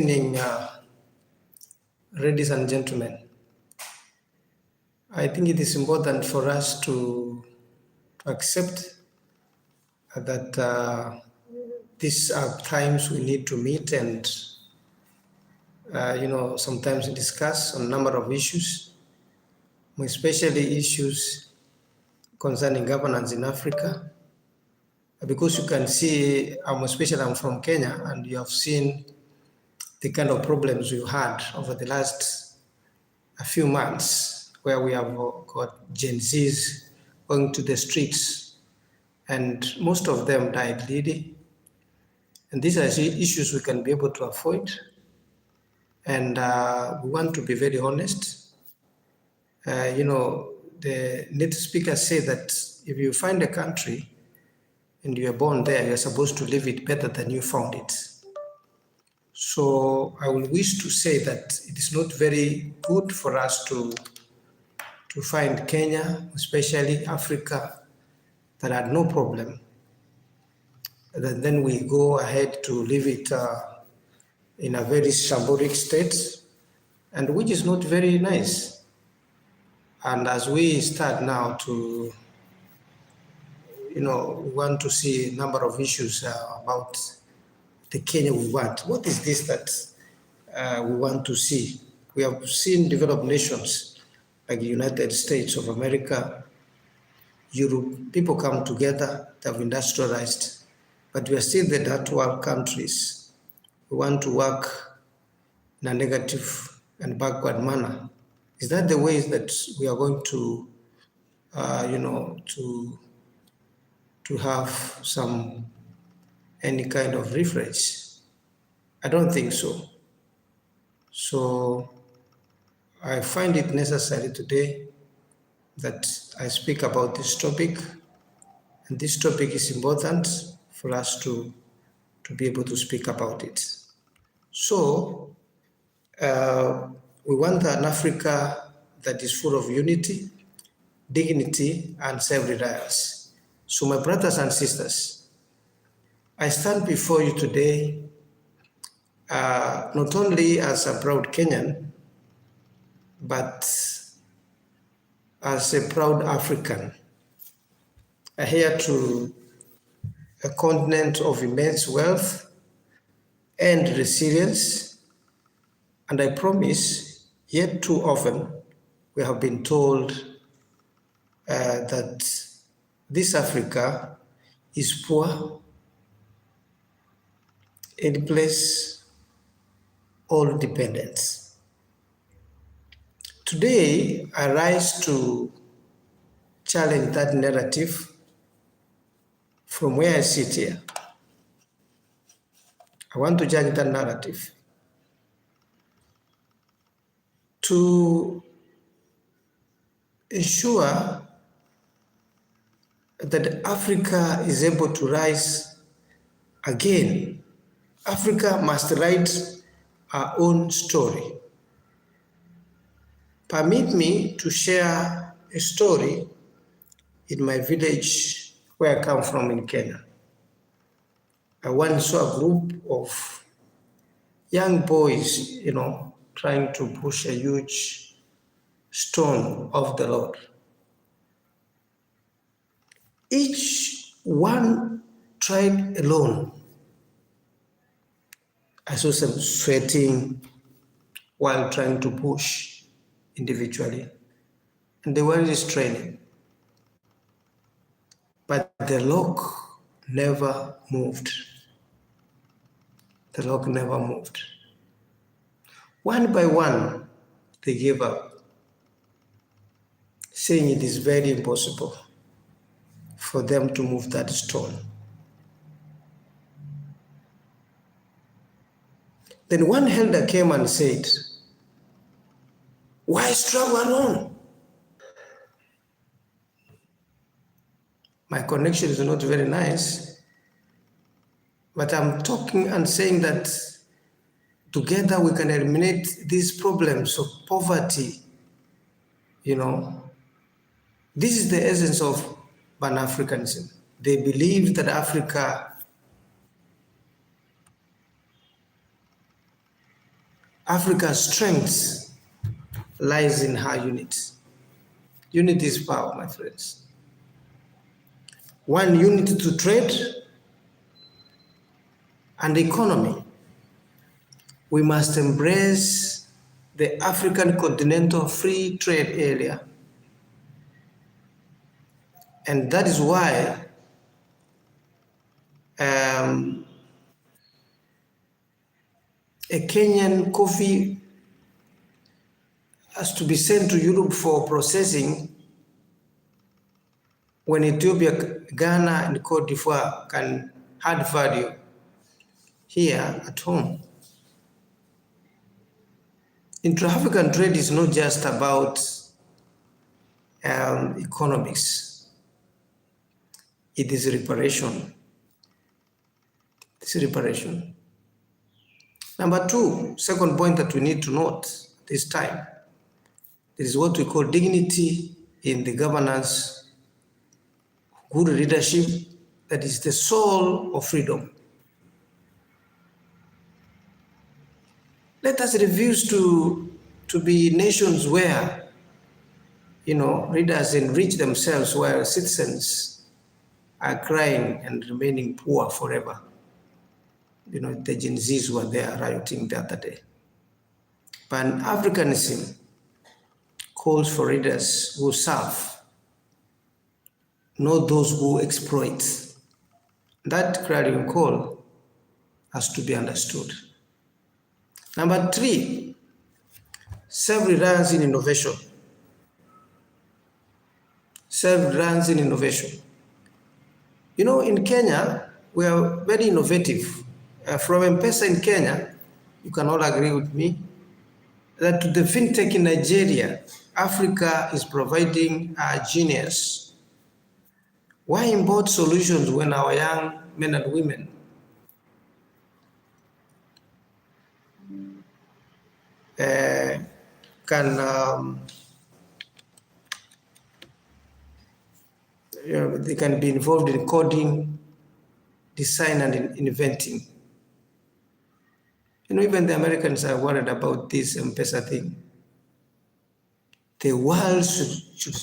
Evening, ladies and gentlemen. I think it is important for us to accept that these are times we need to meet and, sometimes discuss on a number of issues, especially issues concerning governance in Africa. Because you can see, especially I'm from Kenya, and you have seen the kind of problems we've had over the last few months, where we have got Gen Zs going to the streets, and most of them died leading. And these are issues we can be able to avoid. And we want to be very honest. The native speakers say that if you find a country and you are born there, you're supposed to live it better than you found it. So I will wish to say that it is not very good for us to find Kenya, especially Africa, that had no problem. And then we go ahead to leave it in a very shambolic state, and which is not very nice. And as we start now to, we want to see a number of issues about the Kenya we want. What is this that we want to see? We have seen developed nations like the United States of America, Europe, people come together, they have industrialized, but we are still the third world countries. We want to work in a negative and backward manner. Is that the way that we are going to, to have any kind of refresh? I don't think so. So I find it necessary today that I speak about this topic, and this topic is important for us to be able to speak about it. So we want an Africa that is full of unity, dignity, and self-reliance. So my brothers and sisters, I stand before you today not only as a proud Kenyan, but as a proud African, heir to a continent of immense wealth and resilience. And I promise, yet too often, we have been told that this Africa is poor, in place, all dependence. Today, I rise to challenge that narrative from where I sit here. I want to challenge that narrative to ensure that Africa is able to rise again. Africa must write our own story. Permit me to share a story in my village where I come from in Kenya. I once saw a group of young boys, trying to push a huge stone off the road. Each one tried alone. I saw them sweating while trying to push individually, and they were restraining. But the lock never moved. The lock never moved. One by one, they gave up, saying it is very impossible for them to move that stone. Then one elder came and said, "Why struggle alone?" My connection is not very nice, but I'm talking and saying that together we can eliminate these problems of poverty. This is the essence of Pan-Africanism. They believe that Africa Africa's strength lies in her unity. Unity is power, my friends. One, unity to trade and economy. We must embrace the African Continental Free Trade Area. And that is why a Kenyan coffee has to be sent to Europe for processing when Ethiopia, Ghana, and Cote d'Ivoire can add value here at home. Intra-African trade is not just about economics. It is reparation. It's reparation. Number two, second point that we need to note this time, there is what we call dignity in the governance, good leadership, that is the soul of freedom. Let us refuse to be nations where, leaders enrich themselves while citizens are crying and remaining poor forever. The Gen Zs were there rioting the other day. Pan-Africanism calls for leaders who serve, not those who exploit. That clarion call has to be understood. Number three, self-reliance in innovation. Self-reliance in innovation. In Kenya, we are very innovative. From M-Pesa in Kenya, you can all agree with me, that to the fintech in Nigeria, Africa is providing a genius. Why import solutions when our young men and women can they can be involved in coding, design, and inventing? Even the Americans are worried about this M-Pesa thing. The world should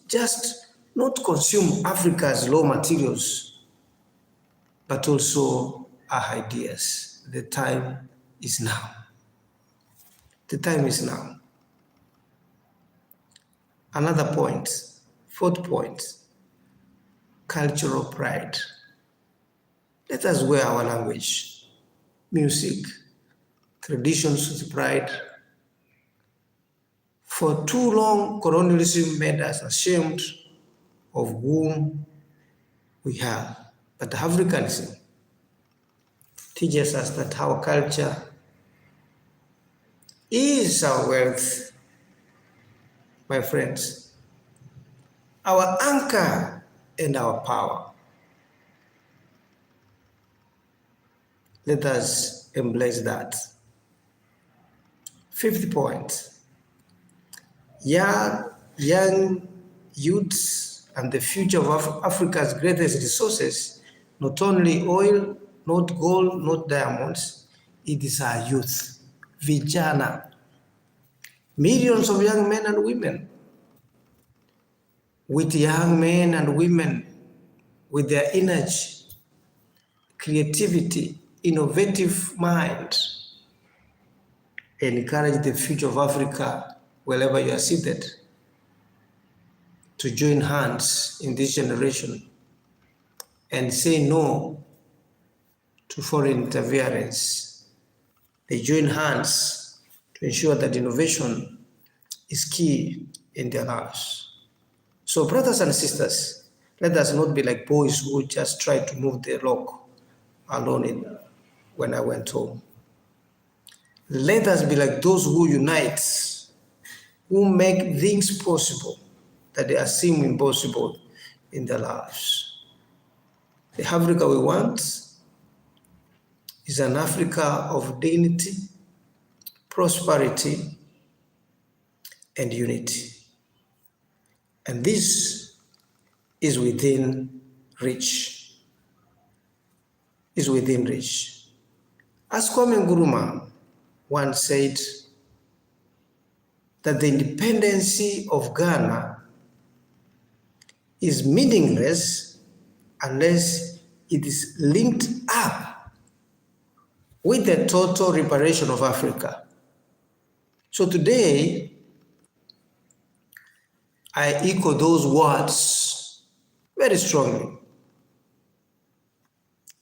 just not consume Africa's raw materials, but also our ideas. The time is now. The time is now. Another point, fourth point, cultural pride. Let us wear our language, music, traditions with pride. For too long, colonialism made us ashamed of whom we are. But Africanism teaches us that our culture is our wealth, my friends, our anchor and our power. Let us embrace that. Fifth point, young youths and the future of Africa's greatest resources, not only oil, not gold, not diamonds, it is our youth, vijana. Millions of young men and women, with young men and women with their energy, creativity, innovative mind, encourage the future of Africa wherever you are seated to join hands in this generation and say no to foreign interference. They join hands to ensure that innovation is key in their lives. So brothers and sisters, let us not be like boys who just try to move the rock alone when I went home. Let us be like those who unite, who make things possible that they seem impossible in their lives. The Africa we want is an Africa of dignity, prosperity, and unity. And this is within reach. Is within reach. As Kwame Nkrumah once said that the independence of Ghana is meaningless unless it is linked up with the total liberation of Africa. So today, I echo those words very strongly.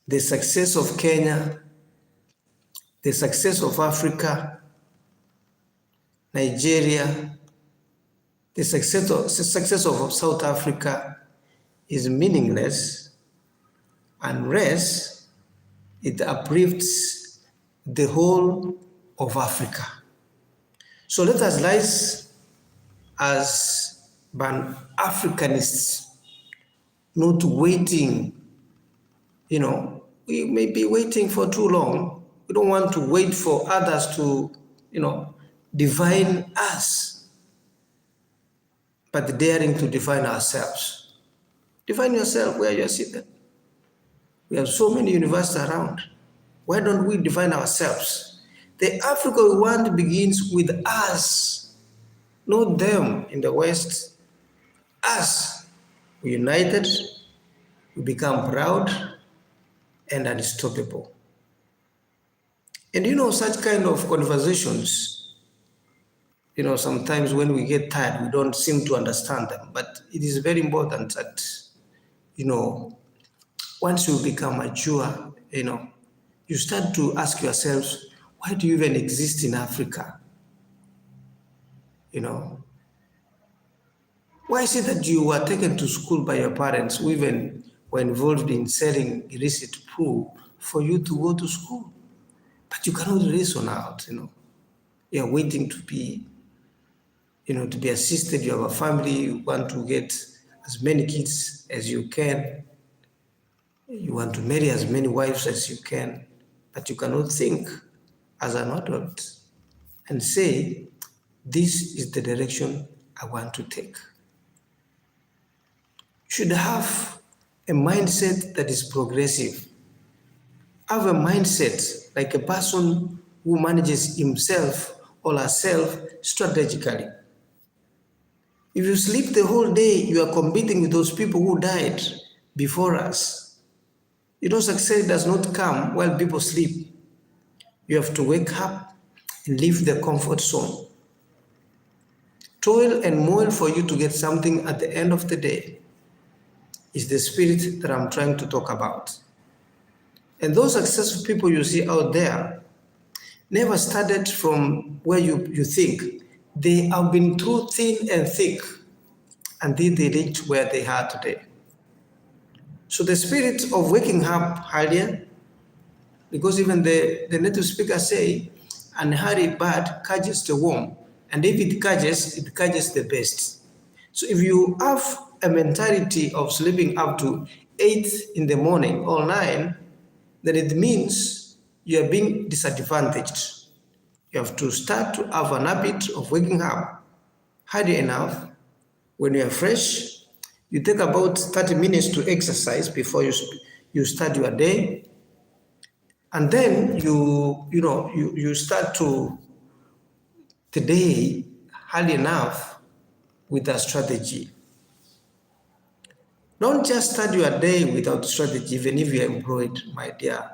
The success of Kenya, the success of Africa, Nigeria, the success of South Africa is meaningless unless it uplifts the whole of Africa. So let us rise as Pan-Africanists, not waiting. We may be waiting for too long. We don't want to wait for others to, define us, but daring to define ourselves. Define yourself where you're seated. We have so many universities around. Why don't we define ourselves? The Africa we want begins with us, not them in the West. Us. We united, we become proud and unstoppable. And such kind of conversations, sometimes when we get tired, we don't seem to understand them. But it is very important that, once you become mature, you start to ask yourselves, why do you even exist in Africa? Why is it that you were taken to school by your parents who even were involved in selling illicit food for you to go to school? But you cannot reason out, You're waiting to be, to be assisted. You have a family, you want to get as many kids as you can. You want to marry as many wives as you can, but you cannot think as an adult and say, this is the direction I want to take. You should have a mindset that is progressive. Have a mindset like a person who manages himself or herself strategically. If you sleep the whole day, you are competing with those people who died before us. Success does not come while people sleep. You have to wake up and leave the comfort zone. Toil and moil for you to get something at the end of the day is the spirit that I'm trying to talk about. And those successful people you see out there never started from where you think. They have been through thin and thick until they reach where they are today. So the spirit of waking up earlier, because even the native speakers say, "An hurry bird catches the worm, and if it catches the best." So if you have a mentality of sleeping up to 8 in the morning or 9, then it means you are being disadvantaged. You have to start to have an habit of waking up early enough. When you are fresh, you take about 30 minutes to exercise before you start your day. And then you start the day early enough with a strategy. Don't just start your day without strategy, even if you are employed, my dear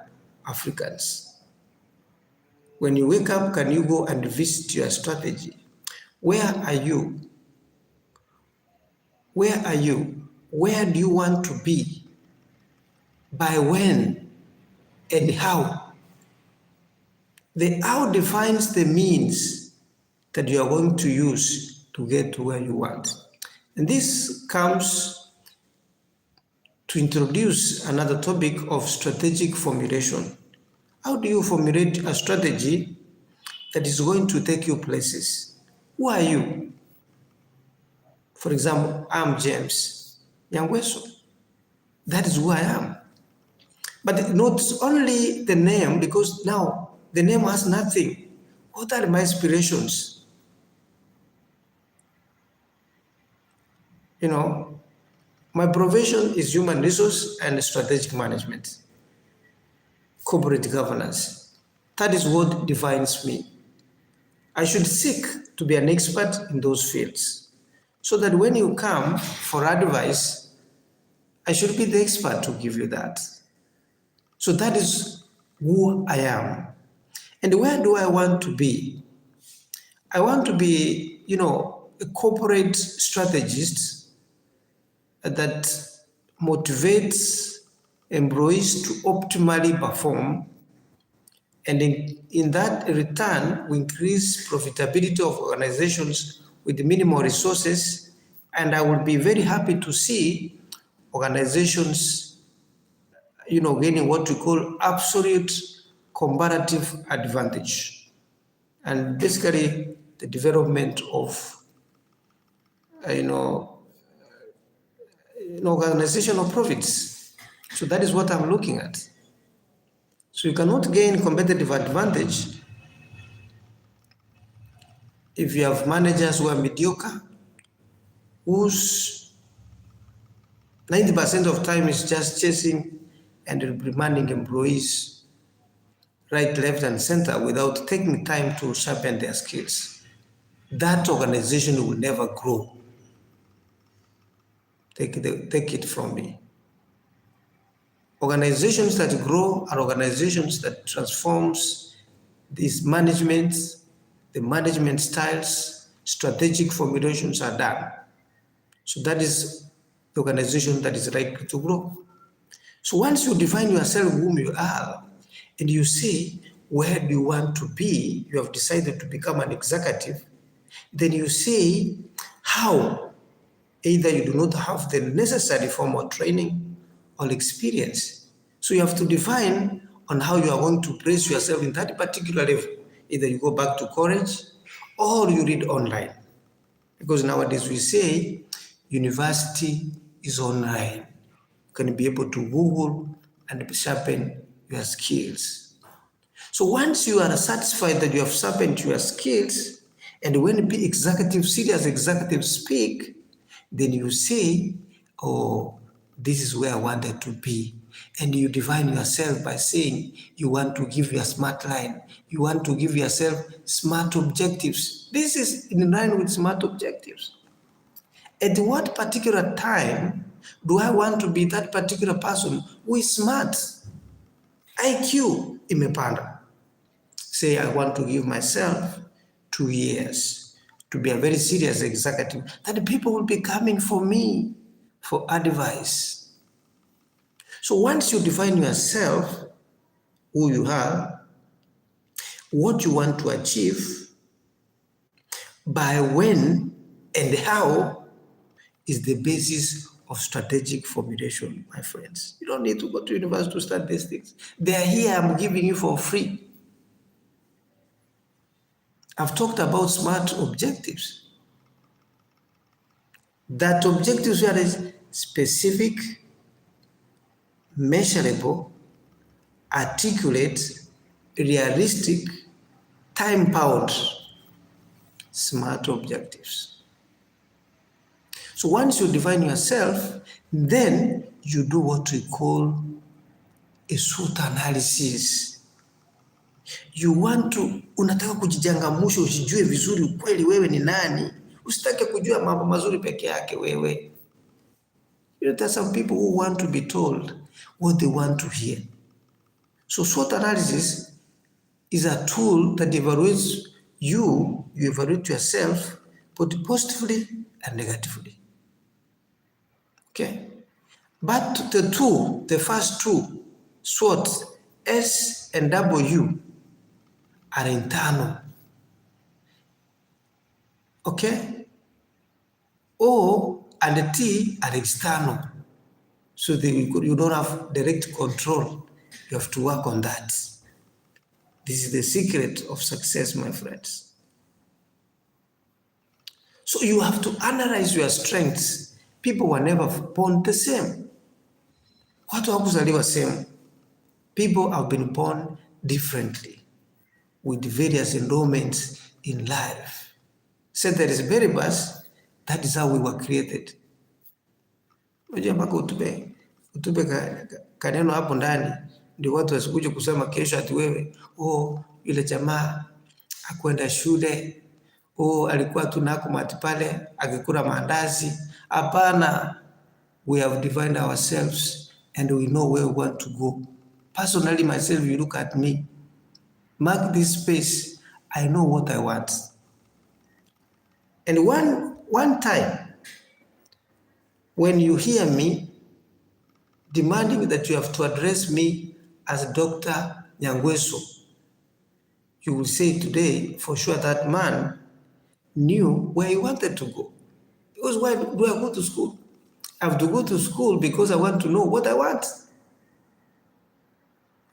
Africans. When you wake up, can you go and visit your strategy? Where are you? Where are you? Where do you want to be? By when and how? The how defines the means that you are going to use to get to where you want. And this comes to introduce another topic of strategic formulation. How do you formulate a strategy that is going to take you places? Who are you? For example, I'm James Nyangweso. That is who I am. But not only the name, because now the name has nothing. What are my aspirations? My profession is human resource and strategic management, corporate governance. That is what defines me. I should seek to be an expert in those fields so that when you come for advice, I should be the expert to give you that. So that is who I am. And where do I want to be? I want to be, a corporate strategist that motivates employees to optimally perform, and in that return, we increase profitability of organizations with minimal resources, and I would be very happy to see organizations, gaining what we call absolute comparative advantage, and basically the development of, organizational profits. So that is what I'm looking at. So you cannot gain competitive advantage if you have managers who are mediocre, whose 90% of time is just chasing and reprimanding employees right, left, and center without taking time to sharpen their skills. That organization will never grow. Take it from me. Organizations that grow are organizations that transforms these management, the management styles, strategic formulations are done. So that is the organization that is likely to grow. So once you define yourself whom you are, and you say, where do you want to be? You have decided to become an executive. Then you say how. Either you do not have the necessary formal training or experience. So you have to define on how you are going to place yourself in that particular level. Either you go back to college or you read online. Because nowadays we say university is online. You can be able to Google and sharpen your skills. So once you are satisfied that you have sharpened your skills, and when serious executives speak, then you say, oh, this is where I wanted to be. And you define yourself by saying you want to give your smart line. You want to give yourself smart objectives. This is in line with smart objectives. At what particular time do I want to be that particular person who is smart? IQ imepanda. Say I want to give myself 2 years to be a very serious executive, that people will be coming for me for advice. So once you define yourself, who you are, what you want to achieve, by when and how is the basis of strategic formulation, my friends. You don't need to go to university to start these things. They are here, I'm giving you for free. I've talked about smart objectives. That objectives are specific, measurable, articulate, realistic, time-bound, smart objectives. So once you define yourself, then you do what we call a SWOT analysis. Unataka kujijangamusha, usijue vizuri ukweli wewe ni nani. Usitake kujua mambo mazuri peke yake wewe. There are some people who want to be told what they want to hear. So SWOT analysis is a tool that evaluates you evaluate yourself, both positively and negatively. Okay? But the first two, SWOT, S and W, are internal. Okay? O and T are external. So you don't have direct control. You have to work on that. This is the secret of success, my friends. So you have to analyze your strengths. People were never born the same. Watu hawakuzaliwa same. People have been born differently with various endowments in life. So there is variables, that is how we were created. Unajua mpaka utupe kaneno hapo ndani ndio watu wasikuje kusema kesho ati wewe yule jamaa hakwenda shule, alikuwa tu Nakumatt pale akikula maandazi. Hapana, we have defined ourselves and we know where we want to go. Personally, myself, you look at me, mark this space, I know what I want. And one time, when you hear me demanding that you have to address me as Dr. Nyangweso, you will say today, for sure, that man knew where he wanted to go. Because why do I go to school? I have to go to school because I want to know what I want.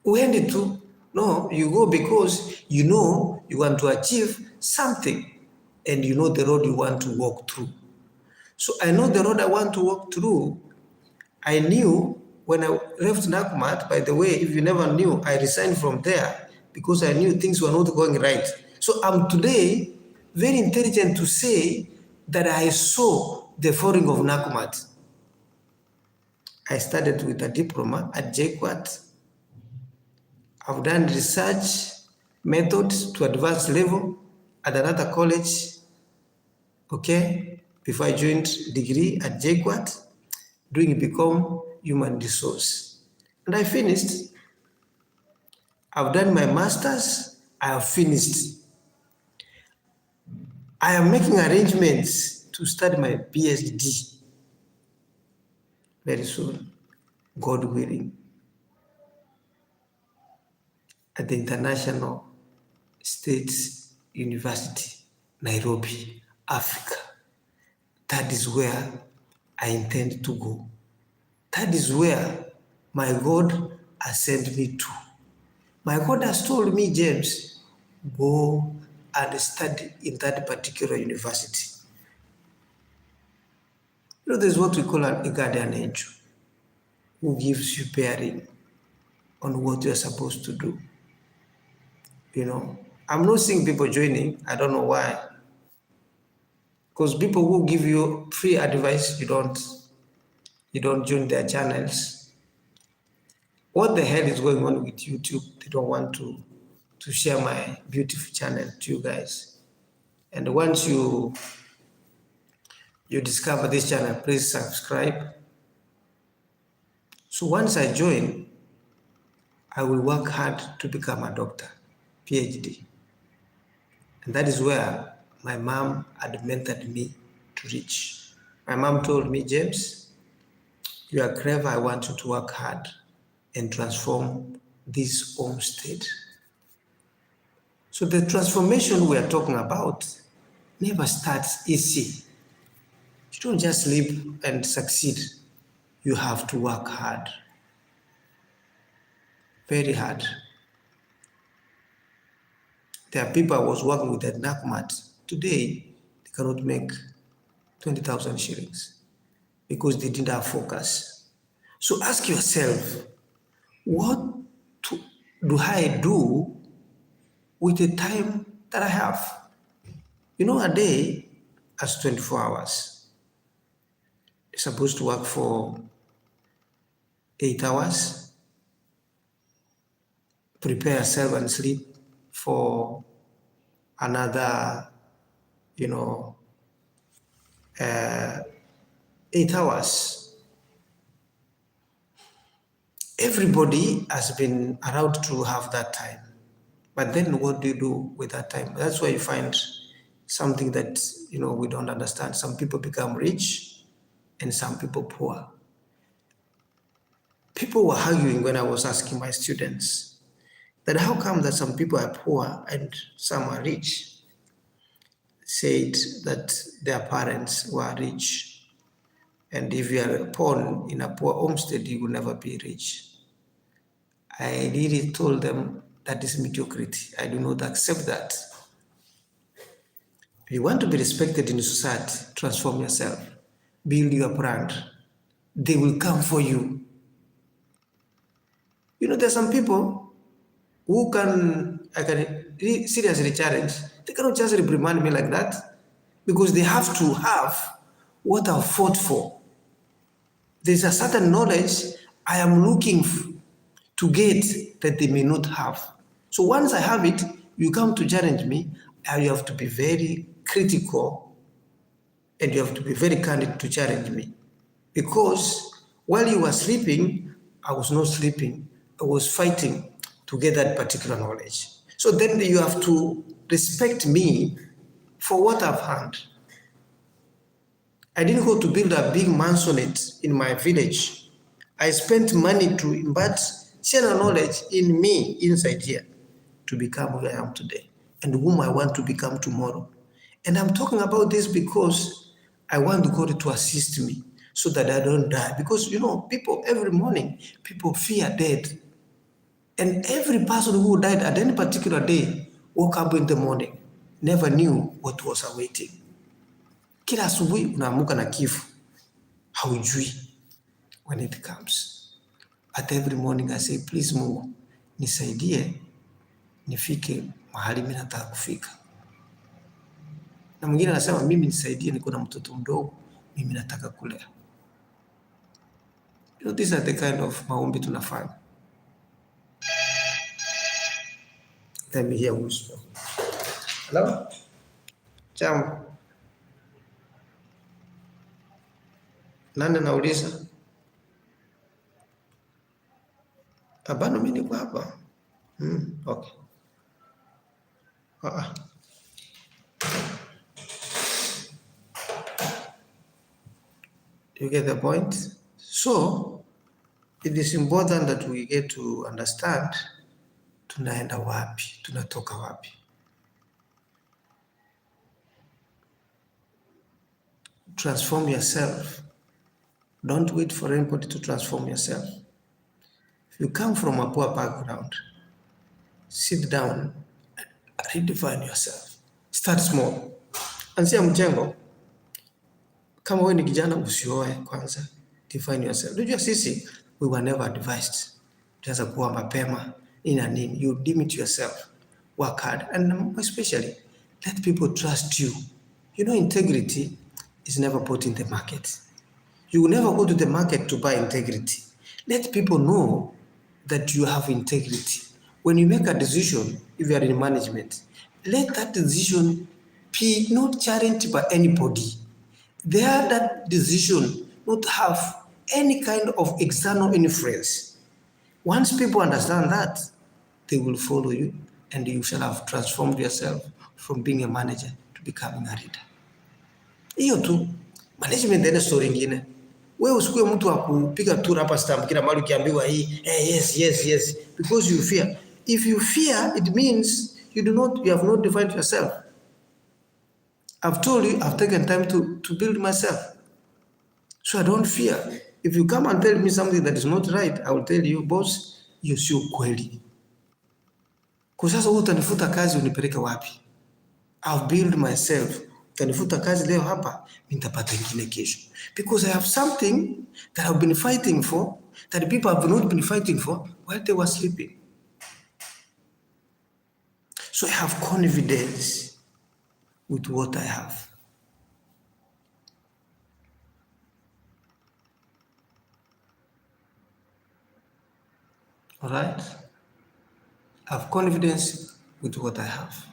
Uende tu? No, you go because you know you want to achieve something and you know the road you want to walk through. So I know the road I want to walk through. I knew when I left Nakumatt, by the way, if you never knew, I resigned from there because I knew things were not going right. So I'm today very intelligent to say that I saw the falling of Nakumatt. I started with a diploma at JKUAT. I've done research methods to advanced level at another college, okay, before I joined degree at JKUAT, doing become human resource. And I finished. I've done my master's, I have finished. I am making arrangements to start my PhD very soon, God willing, at the International States University, Nairobi, Africa. That is where I intend to go. That is where my God has sent me to. My God has told me, James, go and study in that particular university. You know, there's what we call a guardian angel who gives you bearing on what you're supposed to do. You know, I'm not seeing people joining. I don't know why. Because people who give you free advice, you don't join their channels. What the hell is going on with YouTube? They don't want to share my beautiful channel to you guys. And once you discover this channel, please subscribe. So once I join, I will work hard to become a doctor, PhD. And that is where my mom had mentored me to reach. My mom told me, James, you are clever, I want you to work hard and transform this homestead. So the transformation we are talking about never starts easy. You don't just live and succeed. You have to work hard. Very hard. There are people I was working with at Nakumatt. Today, they cannot make 20,000 shillings because they didn't have focus. So ask yourself, what do I do with the time that I have? You know, a day has 24 hours. You're supposed to work for 8 hours, prepare yourself and sleep for another, 8 hours. Everybody has been allowed to have that time. But then what do you do with that time? That's why you find something that, we don't understand. Some people become rich and some people poor. People were arguing when I was asking my students that how come that some people are poor and some are rich? Said that their parents were rich. And if you are born in a poor homestead, you will never be rich. I really told them that is mediocrity. I do not accept that. If you want to be respected in society, transform yourself. Build your brand. They will come for you. There's some people who I can seriously challenge. They cannot just reprimand me like that because they have to have what I've fought for. There's a certain knowledge I am looking to get that they may not have. So once I have it, you come to challenge me, and you have to be very critical and you have to be very candid to challenge me. Because while you were sleeping, I was not sleeping. I was fighting to get that particular knowledge. So then you have to respect me for what I've learned. I didn't go to build a big mansionette in my village. I spent money to impart general knowledge in me inside here to become who I am today and whom I want to become tomorrow. And I'm talking about this because I want God to assist me so that I don't die. Because, people, every morning, people fear death. And every person who died at any particular day woke up in the morning, never knew what was awaiting. Kila asubuhi unaamuka na kifo, haujui when it comes. But every morning I say, please Mungu, nisaidie, nifike mahali mimi nataka kufika. Na mwingine anasema mimi nisaidie, niko na mtoto mdogo, mimi nataka kulea. These are the kind of maombi tunafanya. Let me hear wisdom. Hello? Jambo. Nani anauliza? Abano mimi niko hapa. Okay. You get the point? So, it is important that we get to understand tunaenda wapi, tunatoka wapi. Transform yourself. Don't wait for anybody to transform yourself. If you come from a poor background, sit down and redefine yourself. Start small. Anzia mjengo. Kama wewe ni kijana usioe kwanza. Define yourself. Unajua sisi, we were never advised. Tuanza kuwa mapema, nini. You limit yourself. Work hard. And especially, let people trust you. Integrity is never put in the market. You will never go to the market to buy integrity. Let people know that you have integrity. When you make a decision, if you are in management, let that decision be not challenged by anybody. There, that decision not have any kind of external influence. Once people understand that, they will follow you and you shall have transformed yourself from being a manager to becoming a leader. Hiyo tu, management ina story nyingine. Wewe usikue mtu wa kupiga tour hapa stamp kila mara ukiambiwa hii, yes, because you fear. If you fear, it means you have not defined yourself. I've told you, I've taken time to build myself. So I don't fear. If you come and tell me something that is not right, I will tell you, boss, you sio kweli. Kwa sasa utanifuta kazi unipeleka wapi? I've built myself. Utanifuta kazi leo hapa, nitapata ingine kesho. Because I have something that I've been fighting for, that people have not been fighting for while they were sleeping. So I have confidence with what I have. All right? I have confidence with what I have.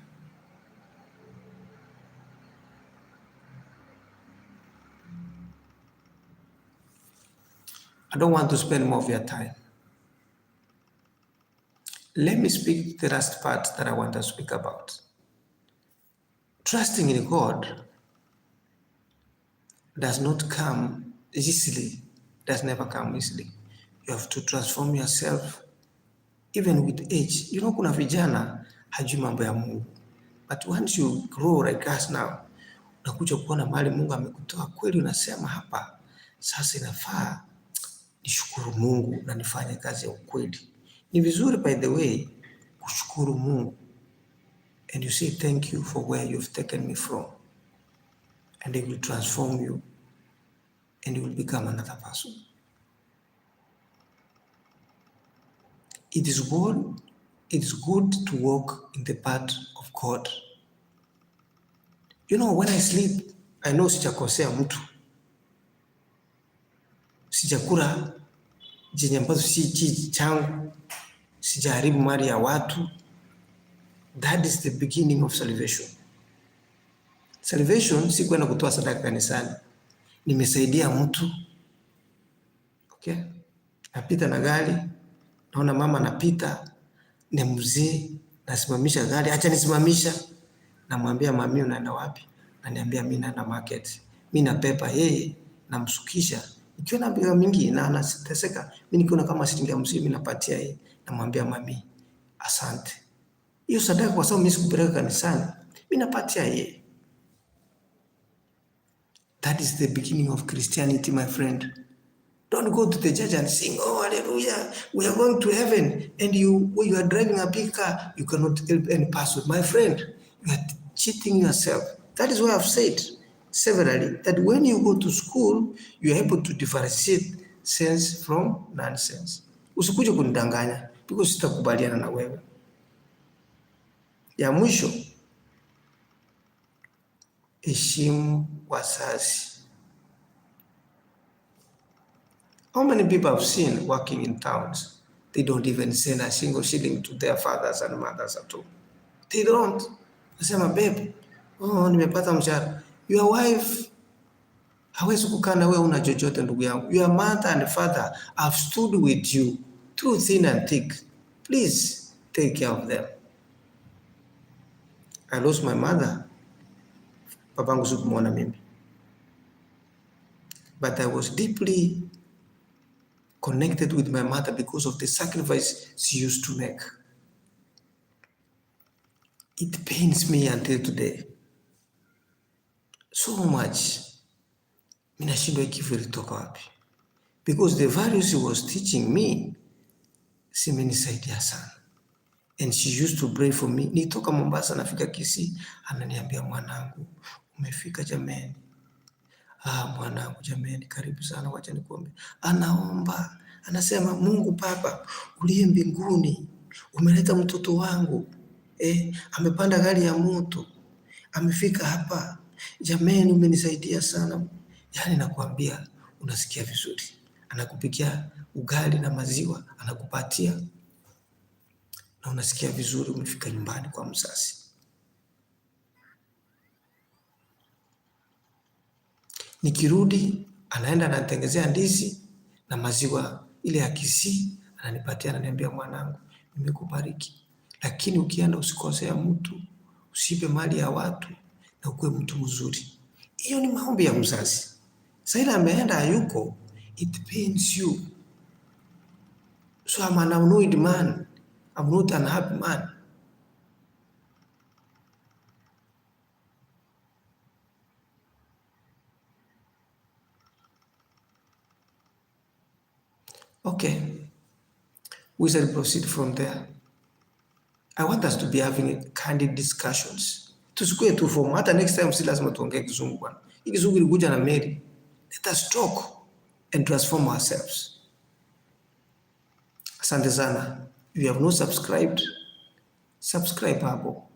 I don't want to spend more of your time. Let me speak the last part that I want to speak about. Trusting in God does not come easily, does never come easily. You have to transform yourself even with age. Kuna vijana hajui mambo ya Mungu. But once you grow like us now, unakuja kuona mahali Mungu amekutoa kweli, unasema hapa sasa inafaa nishukuru Mungu na nifanye kazi ya ukweli. Ni vizuri by the way kushukuru Mungu and you say thank you for where you've taken me from, and it will transform you and you will become another person. It is good to walk in the path of God. When I sleep, I know sijakosea mtu. Sijakula jenye ambazo si changu. Sijaharibu mali ya watu. That is the beginning of salvation. Salvation si kwenda kutoa sadaka kanisani. Nimesaidia mtu. Okay? Napita na gari, naona mama napita, ni mzee, nasimamisha gari, acha nisimamisha. Namwambia mami, unaenda wapi? Ananiambia mimi naenda market. Mimi napepa yeye, namsukisha. Nikiona bila mingi na anateseka, mimi nikiona kama shilingi 50 mimi napatia yeye. Namwambia mami, asante. Hiyo sadaka kwa sababu mimi sikupeleka kanisani, mimi napatia yeye. That is the beginning of Christianity, my friend. Don't go to the church and sing, oh, hallelujah, we are going to heaven. And when you are driving a big car, you cannot help any person. My friend, you are cheating yourself. That is why I've said severally that when you go to school, you are able to differentiate sense from nonsense. Usikuje kunidanganya, because sitakubaliana na wewe. Ya mwisho, heshimu wazazi. How many people I've seen working in towns, they don't even send a single shilling to their fathers and mothers at all. They don't. Nasema, babe, oh, nimepata mshahara. Your wife hawezi kukaa na wewe una chochote ndugu yangu. Your mother and father have stood with you through thin and thick. Please take care of them. I lost my mother. Babangu sikumwona mimi. But I was deeply connected with my mother because of the sacrifice she used to make. It pains me until today. So much. Minashindwa ikifu ilitoka wapi. Because the values she was teaching me, zimenisaidia sana. And she used to pray for me. Nitoka Mombasa nafika Kisii, ananiambia mwanangu, umefika jameni. Mwanangu jameni, karibu sana, wacha nikuombe. Anaomba, anasema, Mungu Baba uliye mbinguni, umeleta mtoto wangu, amepanda gari ya moto, amefika hapa. Jameni, umenisaidia sana. Yani nakuambia, unasikia vizuri. Anakupikia ugali na maziwa, anakupatia. Na unasikia vizuri, umefika nyumbani kwa mzazi. Nikirudi, anaenda anatengezea ndizi na maziwa ile ya Kisii, ananipatia, ananiambia, mwanangu, nimekubariki. Lakini ukienda usikosea mtu, usipe mali ya watu, na ukuwe mtu mzuri. Hiyo ni maombi ya mzazi. Sasa ile ameenda hayuko, it pains you. So I'm an annoyed man. I'm not an happy man. Okay, we shall proceed from there. I want us to be having candid discussions. Tusikue tu form. Hata next time si lazima tuongee Kizungu bwana. Hii Kizungu ilikuja na Mary. Let us talk and transform ourselves. Asante sana. If you have not subscribed, subscribe hapo.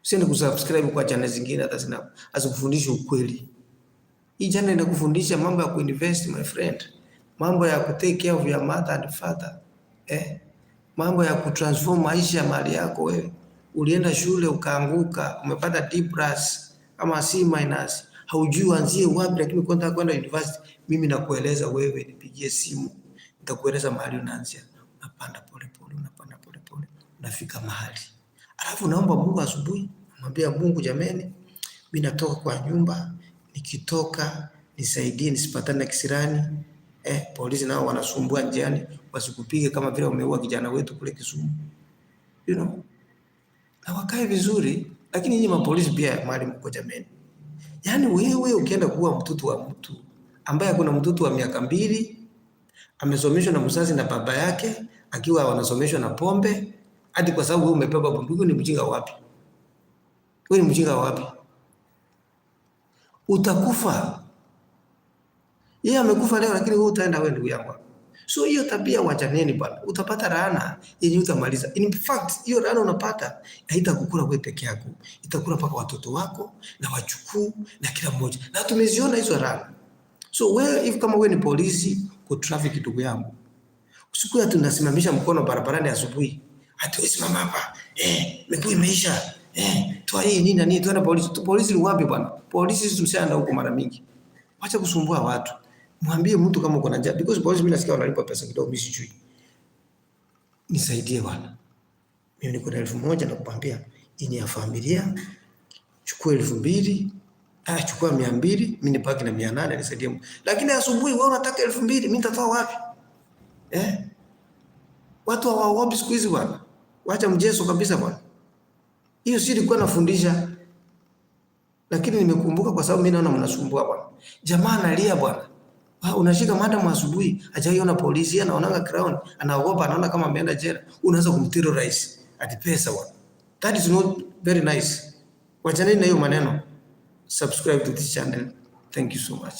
Usiende kusubscribe kwa channel zingine hata hazikufundisha ukweli. Hii channel inakufundisha mambo ya kuinvest, my friend. Mambo ya take care of your mother and father. Mambo ya kutransform maisha ya mali yako wewe. Ulienda shule ukaanguka, umepata D+ ama C-, haujui uanzie wapi, lakini kwenda university, mimi nakueleza wewe, nipigie simu, nitakueleza mahali unaanzia. Unapanda pole pole, unapanda pole pole, unafika mahali. Alafu naomba Mungu asubuhi, namwambia Mungu, jameni, mimi natoka kwa nyumba, nikitoka nisaidie nisipatane na kisirani. Polisi nao wanasumbua njiani, wasikupige kama vile wameua kijana wetu kule Kisumu. You know? Na wakae vizuri, lakini nyinyi mapolisi pia mahali mko jameni. Yaani wewe ukienda kuwa mtoto wa mtu ambaye kuna mtoto wa miaka 2 amesomeshwa na mzazi na baba yake, akiwa wanasomeshwa na pombe, hadi kwa sababu wewe umebeba bunduki, ni mjinga wapi? Wewe ni mjinga wapi? Utakufa. Yeye amekufa leo, lakini wewe utaenda wewe, ndugu yangu. So hiyo tabia wachaneni bwana. Utapata laana yenye utamaliza. In fact, hiyo laana unapata haitakukula wewe peke yako. Itakula paka watoto wako na wachukuu na kila mmoja. Na tumeziona hizo laana. So wewe kama wewe ni polisi kwa traffic, ndugu yangu, usikue tunasimamisha mkono barabarani asubuhi hatuwezi mama hapa, miguu imeisha, toa hii nini na nini, tuende polisi. Polisi ni wapi bwana? Polisi sisi tumeshaenda huko mara mingi. Acha kusumbua watu. Mwambie mtu kama uko na njaa, because polisi mimi nasikia wanalipa pesa kidogo, mimi sijui. Nisaidie bwana. Mimi niko na 1,000 na kukwambia, hii ni ya familia. Chukua 2,000, chukua 200, mimi nibaki na 800 nisaidie. Lakini asubuhi wewe unataka 2,000, mimi nitatoa wapi? Watu hawaogopi siku hizi bwana. Wacha mjeso kabisa bwana. Hiyo si nilikuwa nafundisha. Lakini nimekumbuka kwa sababu mimi naona mnasumbua bwana. Jamaa analia bwana. Unashika madam asubuhi, hajaiona polisi, anaonanga crown, anaogopa, anaona kama ameenda jela. Unaanza kumterrorize ati pesa bwana. That is not very nice. Wachaneni na hiyo maneno. Subscribe to this channel. Thank you so much.